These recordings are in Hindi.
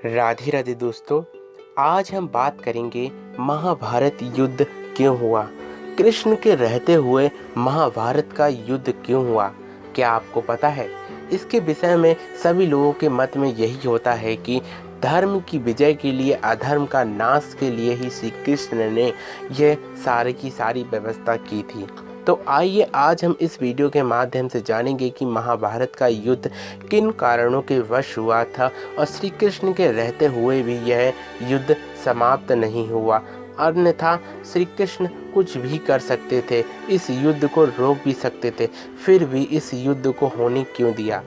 राधे राधे दोस्तों, आज हम बात करेंगे महाभारत युद्ध क्यों हुआ। कृष्ण के रहते हुए महाभारत का युद्ध क्यों हुआ, क्या आपको पता है? इसके विषय में सभी लोगों के मत में यही होता है कि धर्म की विजय के लिए, अधर्म का नाश के लिए ही श्री कृष्ण ने यह सारी की सारी व्यवस्था की थी। तो आइए आज हम इस वीडियो के माध्यम से जानेंगे कि महाभारत का युद्ध किन कारणों के वश हुआ था और श्री कृष्ण के रहते हुए भी यह युद्ध समाप्त नहीं हुआ। अन्यथा श्री कृष्ण कुछ भी कर सकते थे, इस युद्ध को रोक भी सकते थे, फिर भी इस युद्ध को होने क्यों दिया।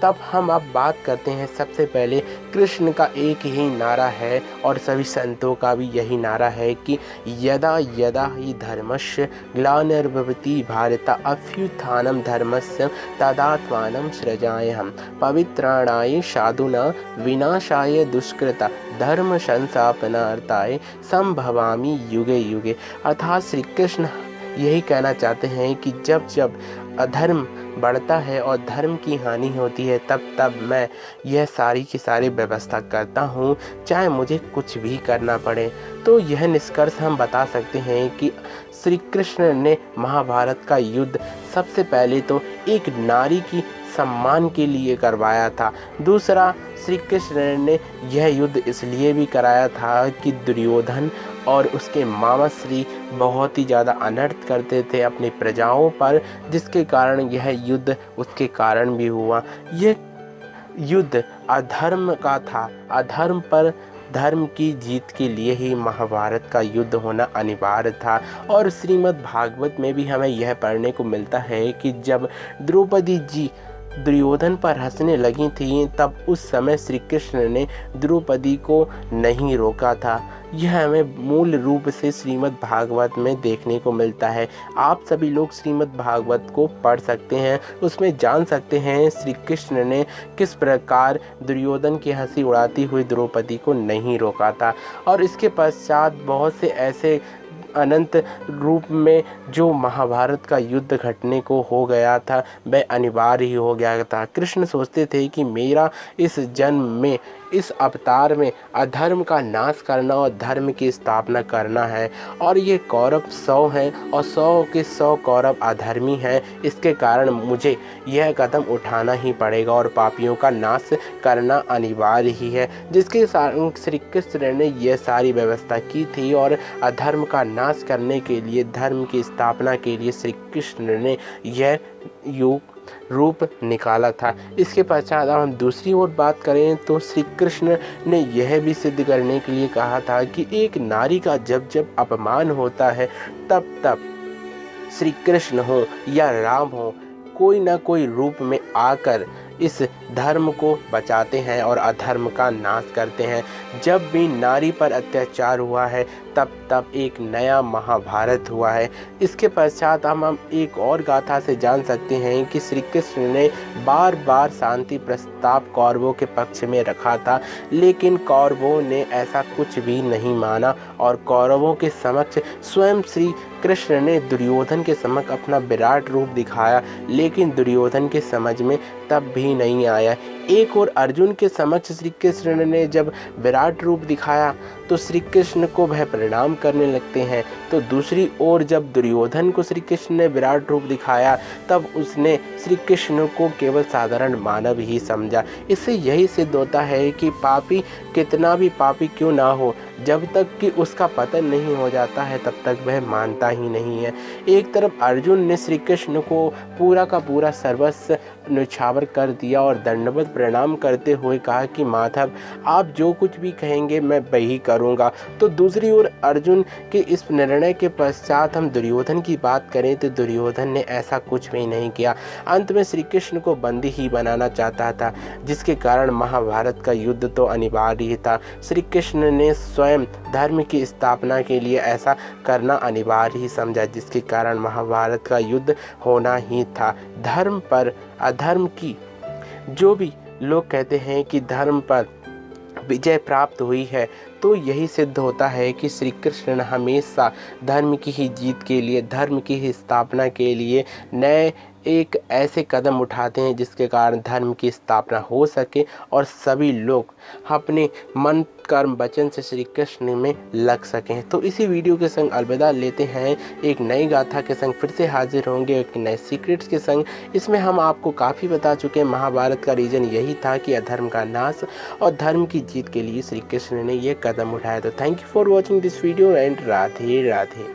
तब हम अब बात करते हैं। सबसे पहले कृष्ण का एक ही नारा है और सभी संतों का भी यही नारा है कि यदा यदा ही धर्मस्य ग्लानिर्भवति भारत अभ्युत्थानं धर्मस्य तदात्मानं सृजाम्यहम् पवित्राणाय साधूनां विनाशाय दुष्कृता धर्म संस्थापनार्थाय संभवामि युगे युगे। अर्थात श्री कृष्ण यही कहना चाहते हैं कि जब जब अधर्म बढ़ता है और धर्म की हानि होती है, तब तब मैं यह सारी की सारी व्यवस्था करता हूँ, चाहे मुझे कुछ भी करना पड़े। तो यह निष्कर्ष हम बता सकते हैं कि श्री कृष्ण ने महाभारत का युद्ध सबसे पहले तो एक नारी की सम्मान के लिए करवाया था। दूसरा, श्री कृष्ण ने यह युद्ध इसलिए भी कराया था कि दुर्योधन और उसके मामा श्री बहुत ही ज़्यादा अनर्थ करते थे अपनी प्रजाओं पर, जिसके कारण यह युद्ध उसके कारण भी हुआ। यह युद्ध अधर्म का था, अधर्म पर धर्म की जीत के लिए ही महाभारत का युद्ध होना अनिवार्य था। और श्रीमद् भागवत में भी हमें यह पढ़ने को मिलता है कि जब द्रौपदी जी दुर्योधन पर हंसने लगी थी, तब उस समय श्री कृष्ण ने द्रौपदी को नहीं रोका था। यह हमें मूल रूप से श्रीमद् भागवत में देखने को मिलता है। आप सभी लोग श्रीमद् भागवत को पढ़ सकते हैं, उसमें जान सकते हैं श्री कृष्ण ने किस प्रकार दुर्योधन की हंसी उड़ाती हुई द्रौपदी को नहीं रोका था। और इसके पश्चात बहुत से ऐसे अनंत रूप में जो महाभारत का युद्ध घटने को हो गया था, वह अनिवार्य ही हो गया था। कृष्ण सोचते थे कि मेरा इस जन्म में, इस अवतार में अधर्म का नाश करना और धर्म की स्थापना करना है। और ये कौरव 100 हैं और 100 के 100 कौरव अधर्मी हैं। इसके कारण मुझे यह कदम उठाना ही पड़ेगा और पापियों का नाश करना अनिवार्य ही है, जिसके कारण श्री कृष्ण ने यह सारी व्यवस्था की थी। और अधर्म का नाश करने के लिए, धर्म की स्थापना के लिए श्री कृष्ण ने यह रूप निकाला था। इसके पश्चात हम दूसरी ओर बात करें तो श्री कृष्ण ने यह भी सिद्ध करने के लिए कहा था कि एक नारी का जब जब अपमान होता है, तब तब श्री कृष्ण हो या राम हो, कोई ना कोई रूप में आकर इस धर्म को बचाते हैं और अधर्म का नाश करते हैं। जब भी नारी पर अत्याचार हुआ है, तब तब एक नया महाभारत हुआ है। इसके पश्चात हम एक और गाथा से जान सकते हैं कि श्री कृष्ण ने बार बार शांति प्रस्ताव कौरवों के पक्ष में रखा था, लेकिन कौरवों ने ऐसा कुछ भी नहीं माना और कौरवों के समक्ष स्वयं श्री कृष्ण ने दुर्योधन के समक्ष अपना विराट रूप दिखाया, लेकिन दुर्योधन के समझ में तब भी नहीं आया। एक और अर्जुन के समक्ष श्री कृष्ण ने जब विराट रूप दिखाया तो श्री कृष्ण को वह प्रणाम करने लगते हैं, तो दूसरी ओर जब दुर्योधन को श्री कृष्ण ने विराट रूप दिखाया, तब उसने श्री कृष्ण को केवल साधारण मानव ही समझा। इससे यही सिद्ध होता है कि पापी कितना भी पापी क्यों ना हो, जब तक कि उसका पतन नहीं हो जाता है, तब तक वह मानता ही नहीं है। एक तरफ अर्जुन ने श्री कृष्ण को पूरा का पूरा सर्वस्व न्यौछावर कर दिया और दंडवत प्रणाम करते हुए कहा कि माधव, आप जो कुछ भी कहेंगे मैं वही करूँगा। तो दूसरी ओर अर्जुन के इस निर्णय के पश्चात हम दुर्योधन की बात करें तो दुर्योधन ने ऐसा कुछ भी नहीं किया। अंत में श्री कृष्ण को बंदी ही बनाना चाहता था, जिसके कारण महाभारत का युद्ध तो अनिवार्य ही था। श्री कृष्ण ने स्वयं धर्म की स्थापना के लिए ऐसा करना अनिवार्य ही समझा, जिसके कारण महाभारत का युद्ध होना ही था। धर्म पर अधर्म की, जो भी लोग कहते हैं कि धर्म पर विजय प्राप्त हुई है, तो यही सिद्ध होता है कि श्री कृष्ण हमेशा धर्म की ही जीत के लिए, धर्म की ही स्थापना के लिए नए एक ऐसे कदम उठाते हैं जिसके कारण धर्म की स्थापना हो सके और सभी लोग अपने मन कर्म वचन से श्री कृष्ण में लग सकें। तो इसी वीडियो के संग अलविदा लेते हैं, एक नई गाथा के संग फिर से हाजिर होंगे, एक नए सीक्रेट्स के संग। इसमें हम आपको काफ़ी बता चुके हैं, महाभारत का रीजन यही था कि अधर्म का नाश और धर्म की जीत के लिए श्री कृष्ण ने ये कदम उठाया। तो thank you for watching this video and Radhe Radhe.